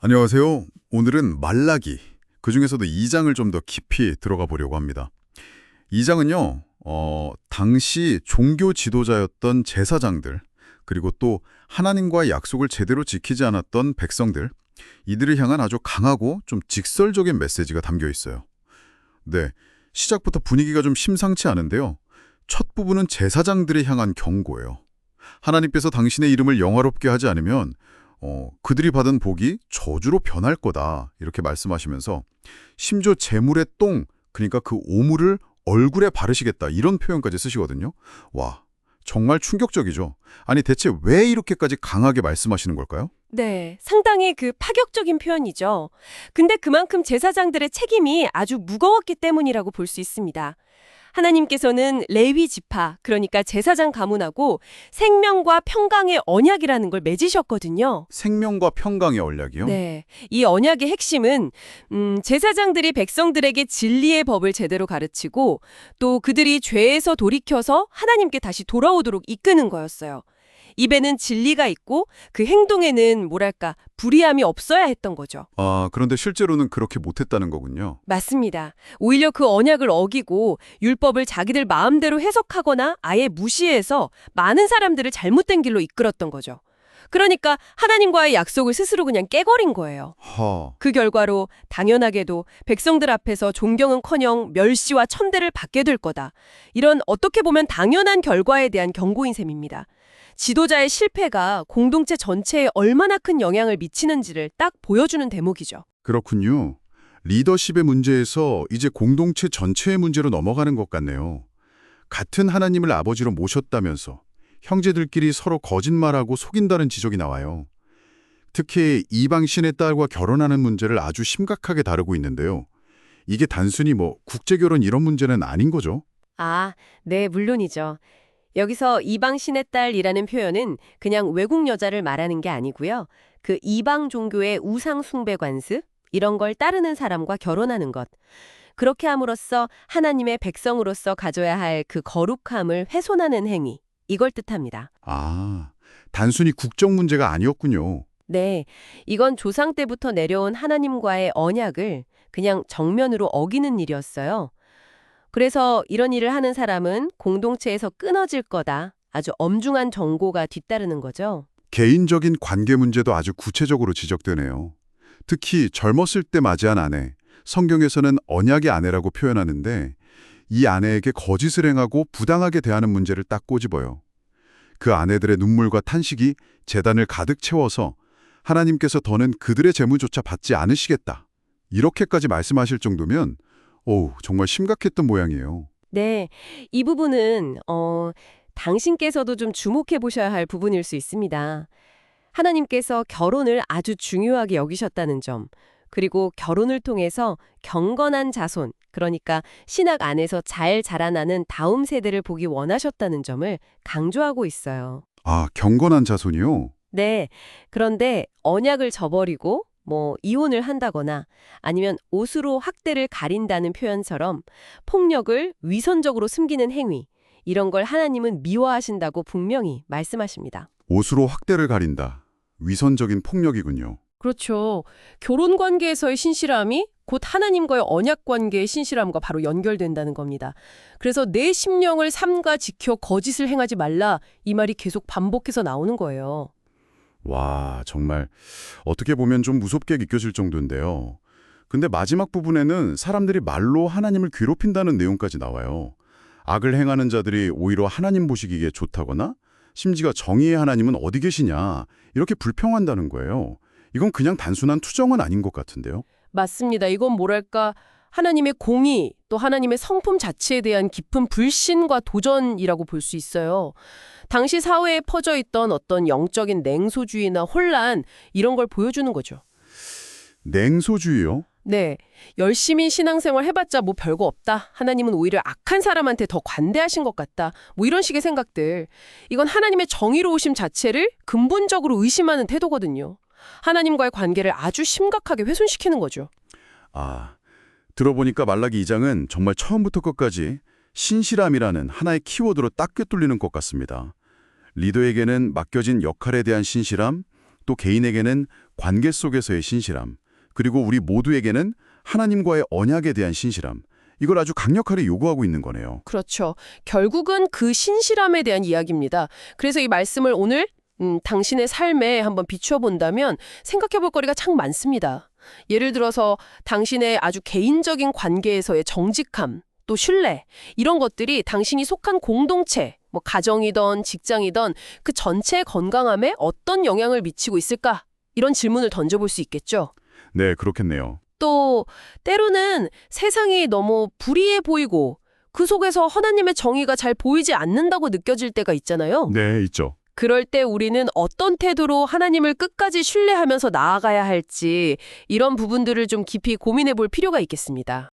안녕하세요. 오늘은 말라기, 그중에서도 2장을 좀 더 깊이 들어가 보려고 합니다. 2장은요, 당시 종교 지도자였던 제사장들, 그리고 또 하나님과의 약속을 제대로 지키지 않았던 백성들, 이들을 향한 아주 강하고 좀 직설적인 메시지가 담겨 있어요. 네, 시작부터 분위기가 좀 심상치 않은데요. 첫 부분은 제사장들을 향한 경고예요. 하나님께서 당신의 이름을 영화롭게 하지 않으면 그들이 받은 복이 저주로 변할 거다, 이렇게 말씀하시면서 심지어 재물의 똥, 그러니까 그 오물을 얼굴에 바르시겠다, 이런 표현까지 쓰시거든요. 와, 정말 충격적이죠. 아니, 대체 왜 이렇게까지 강하게 말씀하시는 걸까요? 네, 상당히 파격적인 표현이죠. 근데 그만큼 제사장들의 책임이 아주 무거웠기 때문이라고 볼 수 있습니다. 하나님께서는 레위 지파, 그러니까 제사장 가문하고 생명과 평강의 언약이라는 걸 맺으셨거든요. 생명과 평강의 언약이요? 네, 이 언약의 핵심은 제사장들이 백성들에게 진리의 법을 제대로 가르치고 또 그들이 죄에서 돌이켜서 하나님께 다시 돌아오도록 이끄는 거였어요. 입에는 진리가 있고 그 행동에는 불의함이 없어야 했던 거죠. 아, 그런데 실제로는 그렇게 못했다는 거군요. 맞습니다. 오히려 그 언약을 어기고 율법을 자기들 마음대로 해석하거나 아예 무시해서 많은 사람들을 잘못된 길로 이끌었던 거죠. 그러니까 하나님과의 약속을 스스로 그냥 깨버린 거예요. 하, 그 결과로 당연하게도 백성들 앞에서 존경은커녕 멸시와 천대를 받게 될 거다. 이런 어떻게 보면 당연한 결과에 대한 경고인 셈입니다. 지도자의 실패가 공동체 전체에 얼마나 큰 영향을 미치는지를 딱 보여주는 대목이죠. 그렇군요. 리더십의 문제에서 이제 공동체 전체의 문제로 넘어가는 것 같네요. 같은 하나님을 아버지로 모셨다면서 형제들끼리 서로 거짓말하고 속인다는 지적이 나와요. 특히 이방신의 딸과 결혼하는 문제를 아주 심각하게 다루고 있는데요. 이게 단순히 국제결혼 이런 문제는 아닌 거죠? 아, 네, 물론이죠. 여기서 이방 신의 딸이라는 표현은 그냥 외국 여자를 말하는 게 아니고요. 그 이방 종교의 우상 숭배 관습, 이런 걸 따르는 사람과 결혼하는 것. 그렇게 함으로써 하나님의 백성으로서 가져야 할 그 거룩함을 훼손하는 행위. 이걸 뜻합니다. 아, 단순히 국적 문제가 아니었군요. 네, 이건 조상 때부터 내려온 하나님과의 언약을 그냥 정면으로 어기는 일이었어요. 그래서 이런 일을 하는 사람은 공동체에서 끊어질 거다. 아주 엄중한 정고가 뒤따르는 거죠. 개인적인 관계 문제도 아주 구체적으로 지적되네요. 특히 젊었을 때 맞이한 아내, 성경에서는 언약의 아내라고 표현하는데 이 아내에게 거짓을 행하고 부당하게 대하는 문제를 딱 꼬집어요. 그 아내들의 눈물과 탄식이 제단을 가득 채워서 하나님께서 더는 그들의 재물조차 받지 않으시겠다, 이렇게까지 말씀하실 정도면 정말 심각했던 모양이에요. 네, 이 부분은 당신께서도 좀 주목해 보셔야 할 부분일 수 있습니다. 하나님께서 결혼을 아주 중요하게 여기셨다는 점, 그리고 결혼을 통해서 경건한 자손, 그러니까 신학 안에서 잘 자라나는 다음 세대를 보기 원하셨다는 점을 강조하고 있어요. 아, 경건한 자손이요? 네, 그런데 언약을 저버리고 이혼을 한다거나 아니면 옷으로 학대를 가린다는 표현처럼 폭력을 위선적으로 숨기는 행위, 이런 걸 하나님은 미워하신다고 분명히 말씀하십니다. 옷으로 학대를 가린다. 위선적인 폭력이군요. 그렇죠. 결혼 관계에서의 신실함이 곧 하나님과의 언약 관계의 신실함과 바로 연결된다는 겁니다. 그래서 내 심령을 삼가 지켜 거짓을 행하지 말라, 이 말이 계속 반복해서 나오는 거예요. 와, 정말 어떻게 보면 좀 무섭게 느껴질 정도인데요. 근데 마지막 부분에는 사람들이 말로 하나님을 괴롭힌다는 내용까지 나와요. 악을 행하는 자들이 오히려 하나님 보시기에 좋다거나 심지어 정의의 하나님은 어디 계시냐, 이렇게 불평한다는 거예요. 이건 그냥 단순한 투정은 아닌 것 같은데요. 맞습니다. 이건 하나님의 공의, 또 하나님의 성품 자체에 대한 깊은 불신과 도전이라고 볼 수 있어요. 당시 사회에 퍼져 있던 어떤 영적인 냉소주의나 혼란, 이런 걸 보여주는 거죠. 냉소주의요? 네, 열심히 신앙생활 해봤자 별거 없다. 하나님은 오히려 악한 사람한테 더 관대하신 것 같다. 이런 식의 생각들. 이건 하나님의 정의로우심 자체를 근본적으로 의심하는 태도거든요. 하나님과의 관계를 아주 심각하게 훼손시키는 거죠. 아, 들어보니까 말라기 2장은 정말 처음부터 끝까지 신실함이라는 하나의 키워드로 딱 꿰뚫리는 것 같습니다. 리더에게는 맡겨진 역할에 대한 신실함, 또 개인에게는 관계 속에서의 신실함, 그리고 우리 모두에게는 하나님과의 언약에 대한 신실함, 이걸 아주 강력하게 요구하고 있는 거네요. 그렇죠. 결국은 그 신실함에 대한 이야기입니다. 그래서 이 말씀을 오늘 당신의 삶에 한번 비추어 본다면 생각해 볼 거리가 참 많습니다. 예를 들어서 당신의 아주 개인적인 관계에서의 정직함, 또 신뢰, 이런 것들이 당신이 속한 공동체, 뭐 가정이든 직장이든 그 전체의 건강함에 어떤 영향을 미치고 있을까? 이런 질문을 던져볼 수 있겠죠. 네, 그렇겠네요. 또 때로는 세상이 너무 불의해 보이고 그 속에서 하나님의 정의가 잘 보이지 않는다고 느껴질 때가 있잖아요. 네, 있죠. 그럴 때 우리는 어떤 태도로 하나님을 끝까지 신뢰하면서 나아가야 할지 이런 부분들을 좀 깊이 고민해 볼 필요가 있겠습니다.